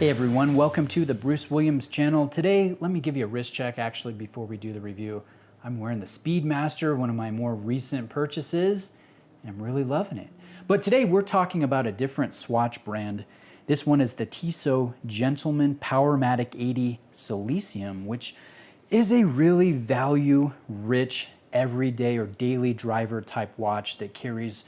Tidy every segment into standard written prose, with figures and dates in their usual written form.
Hey everyone, welcome to the Bruce Williams channel. Today, let me give you a wrist check actually before we do the review. I'm wearing the Speedmaster, one of my more recent purchases, and I'm really loving it. But today we're talking about a different Swatch brand. This one is the Tissot Gentleman Powermatic 80 Silicium, which is a really value-rich everyday or daily driver type watch that carries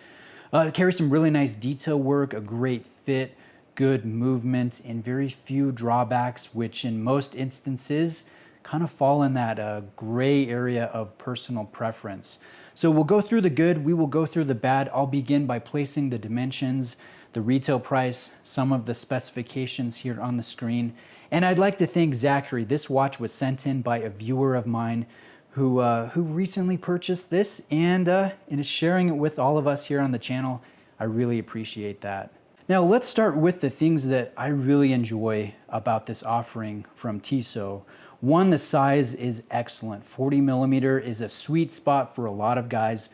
some really nice detail work, a great fit, good movement, and very few drawbacks, which in most instances kind of fall in that gray area of personal preference. So we'll go through the good, we will go through the bad. I'll begin by placing the dimensions, the retail price, some of the specifications here on the screen. And I'd like to thank Zachery. This watch was sent in by a viewer of mine who recently purchased this and is sharing it with all of us here on the channel. I really appreciate that. Now let's start with the things that I really enjoy about this offering from Tissot. One, the size is excellent. 40 millimeter is a sweet spot for a lot of guys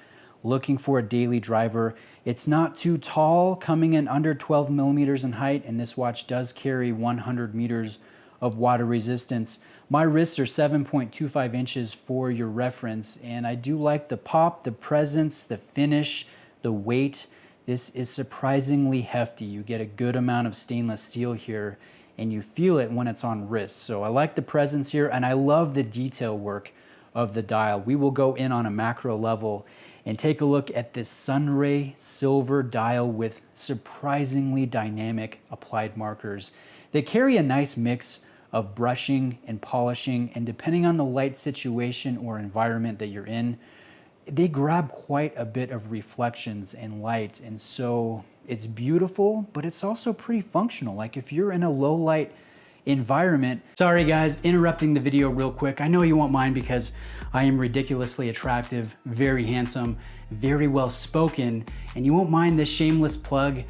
looking for a daily driver. It's not too tall, coming in under 12 millimeters in height, and this watch does carry 100 meters of water resistance. My wrists are 7.25 inches for your reference, and I do like the pop, the presence, the finish, the weight. This is surprisingly hefty. You get a good amount of stainless steel here, and you feel it when it's on wrist. So I like the presence here, and I love the detail work of the dial. We will go in on a macro level and take a look at this Sunray silver dial with surprisingly dynamic applied markers. They carry a nice mix of brushing and polishing, and depending on the light situation or environment that you're in, they grab quite a bit of reflections and light, and so it's beautiful, but it's also pretty functional. Like if you're in a low light environment. Sorry guys, interrupting the video real quick. I know you won't mind because I am ridiculously attractive, very handsome, very well spoken, and you won't mind this shameless plug.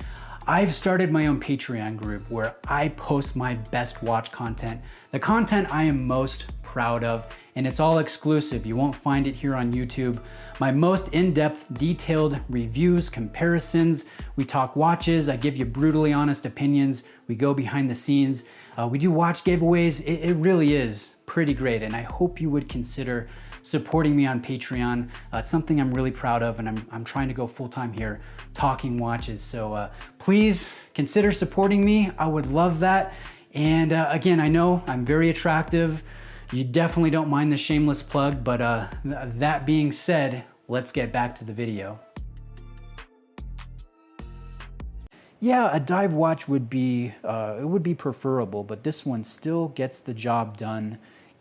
I've started my own Patreon group where I post my best watch content, the content I am most proud of, and it's all exclusive. You won't find it here on YouTube. My most in-depth, detailed reviews, comparisons. We talk watches. I give you brutally honest opinions. We go behind the scenes. We do watch giveaways. It really is pretty great, and I hope you would consider supporting me on Patreon. It's something I'm really proud of, and I'm trying to go full-time here talking watches. So please consider supporting me. I would love that. And again, I know I'm very attractive. You definitely don't mind the shameless plug, but that being said, let's get back to the video. Yeah, a dive watch would be preferable, but this one still gets the job done,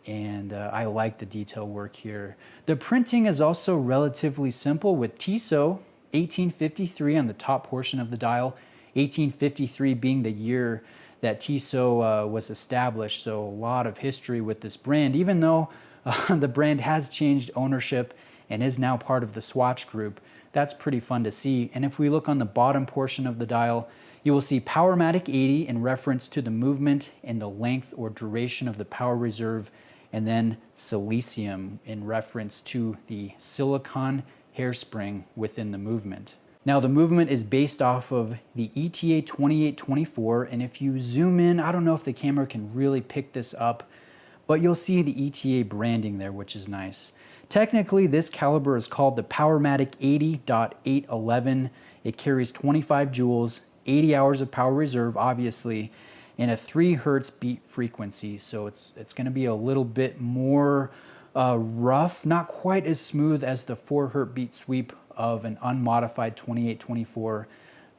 and I like the detail work here. The printing is also relatively simple with Tissot 1853 on the top portion of the dial, 1853 being the year that Tissot was established, so a lot of history with this brand, even though the brand has changed ownership and is now part of the Swatch Group. That's pretty fun to see. And if we look on the bottom portion of the dial, you will see Powermatic 80 in reference to the movement and the length or duration of the power reserve, and then Silicium in reference to the silicon hairspring within the movement. Now the movement is based off of the ETA 2824, and if you zoom in, I don't know if the camera can really pick this up, but you'll see the ETA branding there, which is nice. Technically, this caliber is called the Powermatic 80.811. It carries 25 joules, 80 hours of power reserve, obviously, and a 3 hertz beat frequency. So it's going to be a little bit more rough, not quite as smooth as the 4 hertz beat sweep of an unmodified 2824,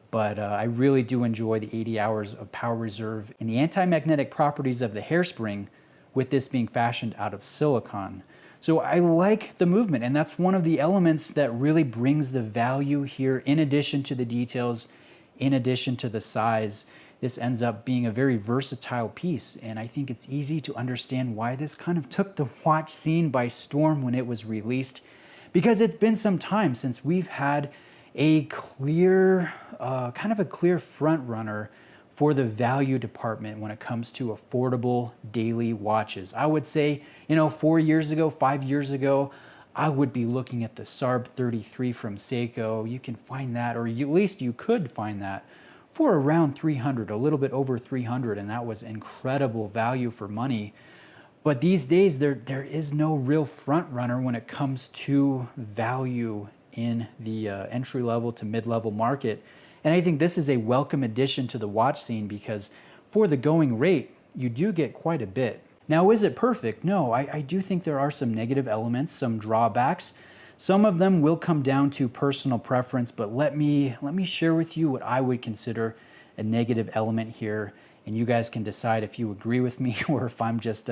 but I really do enjoy the 80 hours of power reserve and the anti-magnetic properties of the hairspring, with this being fashioned out of silicon. So I like the movement, and that's one of the elements that really brings the value here. In addition to the details, in addition to the size, this ends up being a very versatile piece, and I think it's easy to understand why this kind of took the watch scene by storm when it was released, because it's been some time since we've had a clear, kind of a clear front runner for the value department when it comes to affordable daily watches. I would say, 4 years ago, 5 years ago, I would be looking at the SARB 33 from Seiko. You can find that, or at least you could find that for around 300, a little bit over 300, and that was incredible value for money. But these days, there is no real front runner when it comes to value in the entry level to mid-level market. And I think this is a welcome addition to the watch scene because for the going rate, you do get quite a bit. Now, is it perfect? No, I do think there are some negative elements, some drawbacks. Some of them will come down to personal preference, but let me share with you what I would consider a negative element here, and you guys can decide if you agree with me or if I'm just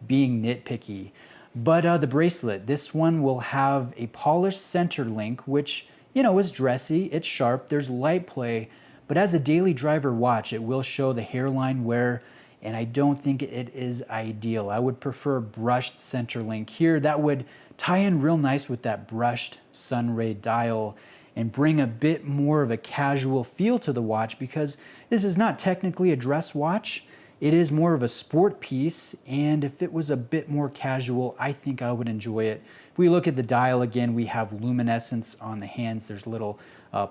being nitpicky. But the bracelet, this one will have a polished center link, which, you know, is dressy, it's sharp, there's light play, but as a daily driver watch, it will show the hairline wear, and I don't think it is ideal. I would prefer brushed center link here. That would tie in real nice with that brushed sunray dial and bring a bit more of a casual feel to the watch, because this is not technically a dress watch. It is more of a sport piece, and if it was a bit more casual, I think I would enjoy it. If we look at the dial again, we have luminescence on the hands. There's little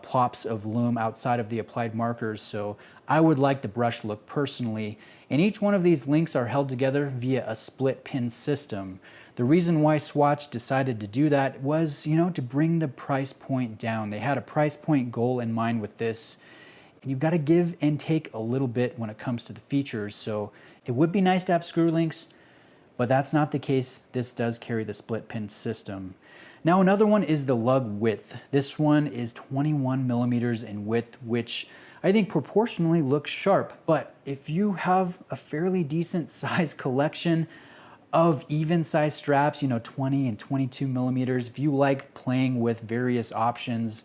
plops of lume outside of the applied markers, so I would like the brush look personally. And each one of these links are held together via a split pin system. The reason why Swatch decided to do that was, you know, to bring the price point down. They had a price point goal in mind with this, and you've got to give and take a little bit when it comes to the features. So it would be nice to have screw links, but that's not the case. This does carry the split pin system. Now, another one is the lug width. This one is 21 millimeters in width, which I think proportionally looks sharp, but if you have a fairly decent size collection of even size straps, you know, 20 and 22 millimeters, if you like playing with various options,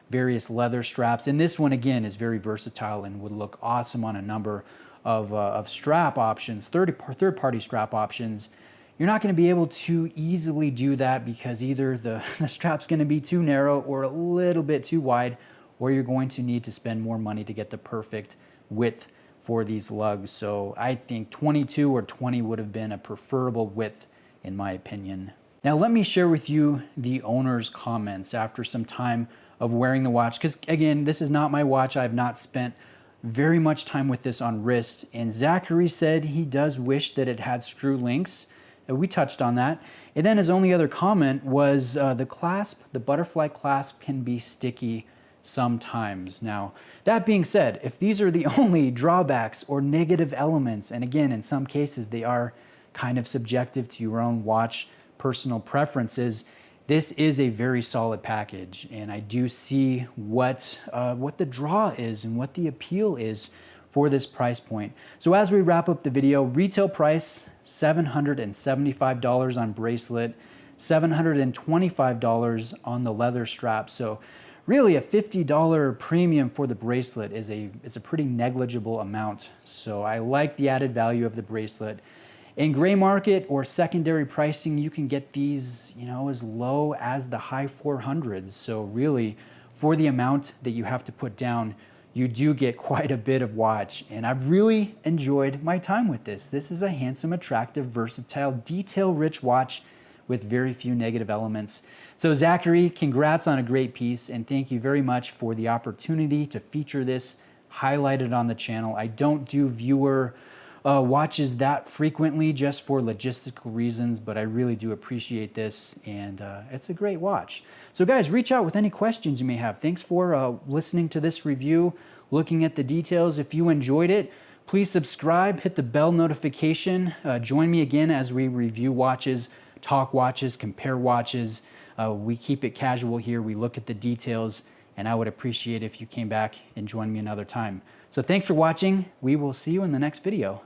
various leather straps, and this one again is very versatile and would look awesome on a number of strap options, third-party strap options, you're not going to be able to easily do that because either the strap's going to be too narrow or a little bit too wide, or you're going to need to spend more money to get the perfect width for these lugs. So I think 22 or 20 would have been a preferable width in my opinion. Now let me share with you the owner's comments after some time of wearing the watch, because again, this is not my watch. I've not spent very much time with this on wrist, and Zachery said he does wish that it had screw links. We touched on that. And then his only other comment was the clasp, the butterfly clasp can be sticky sometimes. Now, that being said, if these are the only drawbacks or negative elements, and again, in some cases, they are kind of subjective to your own watch personal preferences, this is a very solid package. And I do see what the draw is and what the appeal is for this price point. So as we wrap up the video, retail price, $775 on bracelet, $725 on the leather strap. So really a $50 premium for the bracelet is a pretty negligible amount. So I like the added value of the bracelet. In gray market or secondary pricing, you can get these, you know, as low as the high 400s. So really, for the amount that you have to put down, you do get quite a bit of watch. And I've really enjoyed my time with this. This is a handsome, attractive, versatile, detail-rich watch with very few negative elements. So Zachery, congrats on a great piece, and thank you very much for the opportunity to feature this highlighted on the channel. I don't do viewer watches that frequently just for logistical reasons, but I really do appreciate this, and it's a great watch. So guys, reach out with any questions you may have. Thanks for listening to this review, looking at the details. If you enjoyed it, please subscribe, hit the bell notification. Join me again as we review watches, talk watches, compare watches. We keep it casual here. We look at the details, and I would appreciate if you came back and joined me another time. So thanks for watching. We will see you in the next video.